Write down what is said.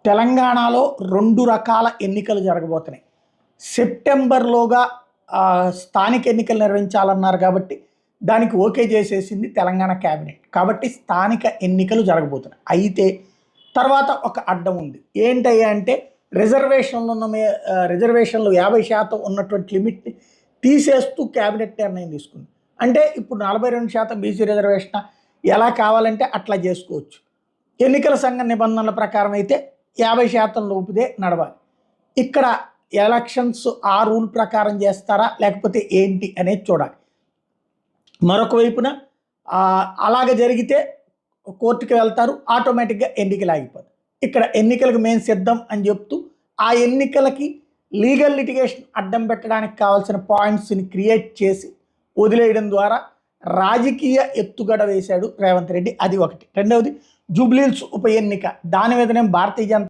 తెలంగాణలో 2 రకాల ఎన్నికలు జరగబోతున్నాయి. సెప్టెంబర్‌లోగా స్థానిక ఎన్నికలు నిర్వహించాలన్నారు కాబట్టి, దానికి ఓకే చేసేసింది తెలంగాణ క్యాబినెట్. కాబట్టి స్థానిక ఎన్నికలు జరగబోతున్నాయి. అయితే తర్వాత ఒక అడ్డం ఉంది. ఏంటయ్యా అంటే రిజర్వేషన్లు 50% ఉన్నటువంటి లిమిట్‌ని తీసేస్తూ క్యాబినెట్ నిర్ణయం తీసుకుంది. అంటే ఇప్పుడు 42% బీసీ రిజర్వేషన్ ఎలా కావాలంటే అట్లా చేసుకోవచ్చు. ఎన్నికల సంఘ నిబంధనల ప్రకారం అయితే 50% లోపుదే నడవాలి. ఇక్కడ ఎలక్షన్స్ ఆ రూల్ ప్రకారం చేస్తారా లేకపోతే ఏంటి అనేది చూడాలి. మరొక వైపున అలాగ జరిగితే కోర్టుకి వెళ్తారు, ఆటోమేటిక్గా ఎన్నికలు ఆగిపోతాయి. ఇక్కడ ఎన్నికలకు మేము సిద్ధం అని చెప్తూ ఆ ఎన్నికలకి లీగల్ లిటిగేషన్ అడ్డం పెట్టడానికి కావాల్సిన పాయింట్స్ని క్రియేట్ చేసి వదిలేయడం ద్వారా రాజకీయ ఎత్తుగడ వేశాడు రేవంత్ రెడ్డి. అది ఒకటి. రెండవది జూబ్లీహిల్స్ ఉప ఎన్నిక, దాని మీదనే భారతీయ జనతా